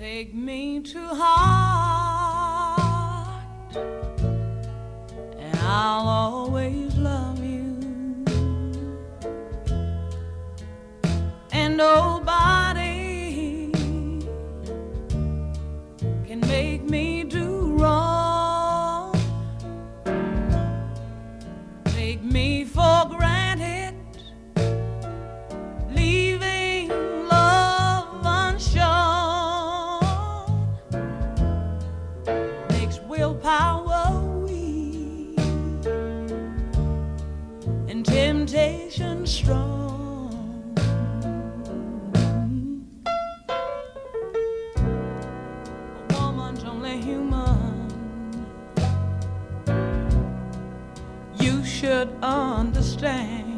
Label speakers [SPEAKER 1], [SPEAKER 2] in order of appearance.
[SPEAKER 1] Take me to heart, and I'll always love you. And nobody can make me do wrong. Take me for granted, leaving love unshown. Makes willpower weak and temptation strong. A woman's only human. You should understand.